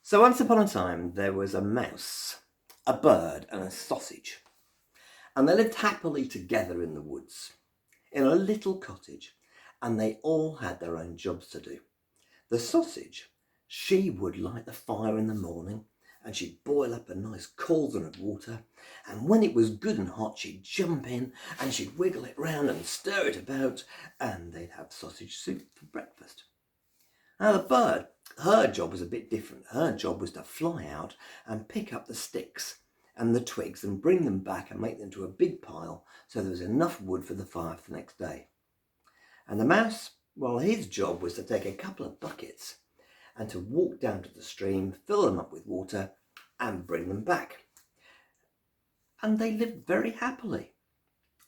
So once upon a time there was a mouse, a bird and a sausage, and they lived happily together in the woods, in a little cottage, and they all had their own jobs to do. The sausage, she would light the fire in the morning, and she'd boil up a nice cauldron of water, and when it was good and hot she'd jump in and she'd wiggle it round and stir it about, and they'd have sausage soup for breakfast. Now the bird, her job was a bit different. Her job was to fly out and pick up the sticks and the twigs and bring them back and make them into a big pile so there was enough wood for the fire for the next day. And the mouse, well, his job was to take a couple of buckets and to walk down to the stream, fill them up with water and bring them back. And they lived very happily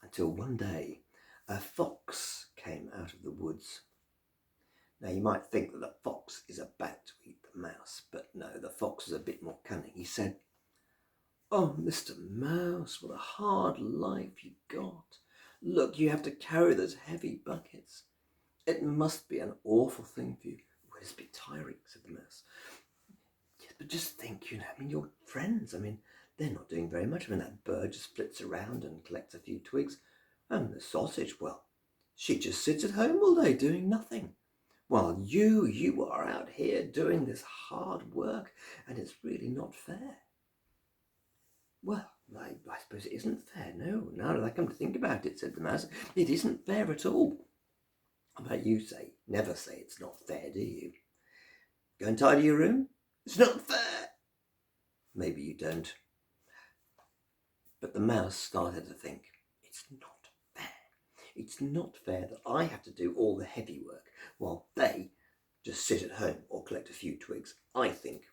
until one day a fox came out of the woods. Now you might think that the fox is about to eat the mouse, but no, the fox was a bit more cunning. He said, "Oh, Mr. Mouse, what a hard life you've got. Look, you have to carry those heavy buckets. It must be an awful thing for you." "Well, it's a bit tiring," said the mouse. "Yes, but just think, your friends, they're not doing very much. That bird just flits around and collects a few twigs. And the sausage, well, she just sits at home all day doing nothing. While you are out here doing this hard work, and it's really not fair." "Well, I suppose it isn't fair. No, now that I come to think about it," said the mouse, "it isn't fair at all." But you never say it's not fair, do you? Go and tidy your room? "It's not fair." Maybe you don't. But the mouse started to think, it's not fair. It's not fair that I have to do all the heavy work while they just sit at home or collect a few twigs. I think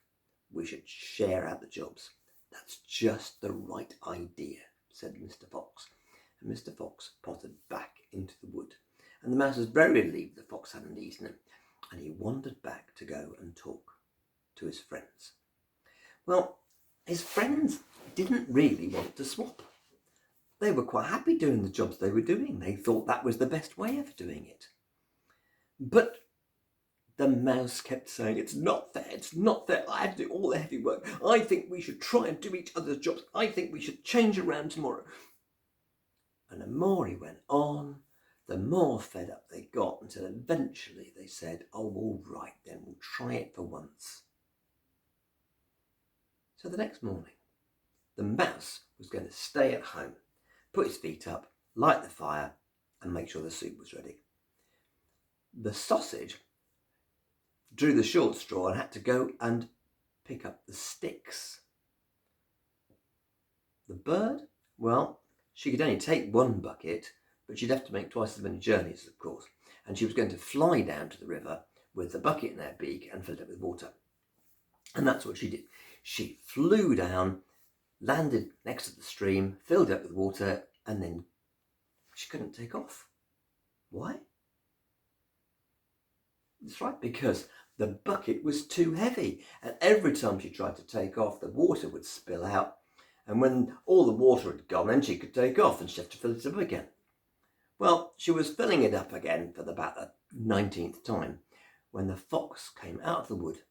we should share out the jobs. "That's just the right idea," said Mr. Fox. And Mr. Fox pottered back into the wood. And the mouse was very relieved the fox hadn't eaten him, and he wandered back to go and talk to his friends. Well, his friends didn't really want to swap. They were quite happy doing the jobs they were doing. They thought that was the best way of doing it. But the mouse kept saying, "It's not fair, it's not fair. I have to do all the heavy work. I think we should try and do each other's jobs. I think we should change around tomorrow." And the more he went on, the more fed up they got, until eventually they said, "Oh, all right then, we'll try it for once." So the next morning, the mouse was going to stay at home, put his feet up, light the fire, and make sure the soup was ready. The sausage drew the short straw and had to go and pick up the sticks. The bird, well, she could only take one bucket, but she'd have to make twice as many journeys, of course, and she was going to fly down to the river with the bucket in her beak and fill it with water. And that's what she did. She flew down, landed next to the stream, filled it up with water, and then she couldn't take off. Why? That's right, because the bucket was too heavy, and every time she tried to take off, the water would spill out, and when all the water had gone, then she could take off and she'd have to fill it up again. Well, she was filling it up again for about the 19th time when the fox came out of the wood.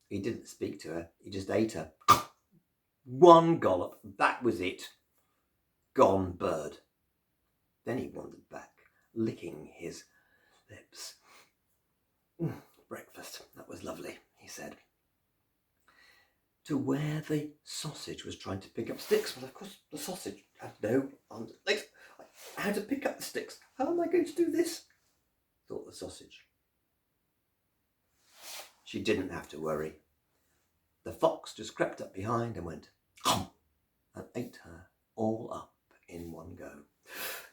He didn't speak to her, he just ate her. One gollop, that was it. Gone bird. Then he wandered back, licking his lips. "Breakfast, that was lovely," he said. To where the sausage was trying to pick up sticks. Well, of course, the sausage had no legs. How to pick up the sticks? "How am I going to do this?" thought the sausage. She didn't have to worry. The fox just crept up behind and went and ate her all up in one go.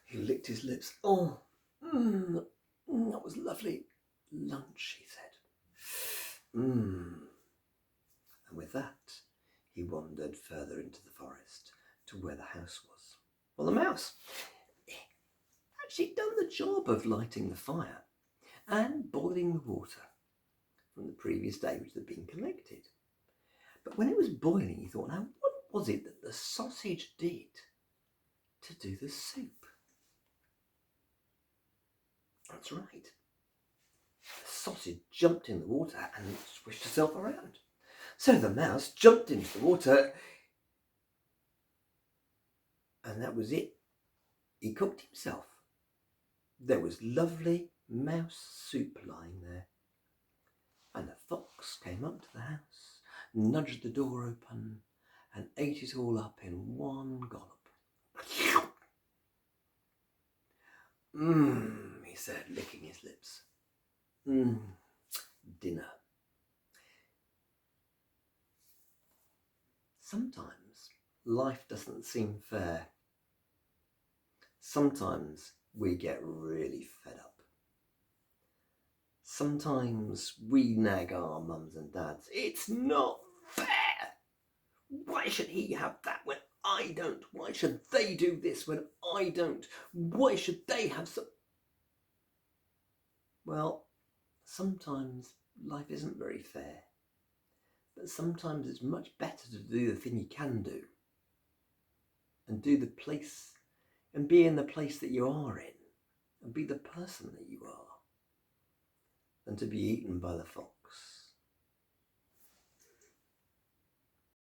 He licked his lips. "Oh, that was lovely lunch," he said. And with that, he wandered further into the forest to where the house was. Well, the mouse had actually done the job of lighting the fire and boiling the water from the previous day which had been collected. But when it was boiling, he thought, now what was it that the sausage did to do the soup? That's right. The sausage jumped in the water and swished herself around. So the mouse jumped into the water, and that was it. He cooked himself. There was lovely mouse soup lying there. And the fox came up to the house, nudged the door open, and ate it all up in one gollop. He said, licking his lips. Dinner. Sometimes life doesn't seem fair. Sometimes we get really fed up. Sometimes we nag our mums and dads. It's not fair. Why should he have that when I don't? Why should they do this when I don't? Why should they have some? Well, sometimes life isn't very fair. But sometimes it's much better to do the thing you can do. And do the place, and be in the place that you are in. And be the person that you are. Than to be eaten by the fox.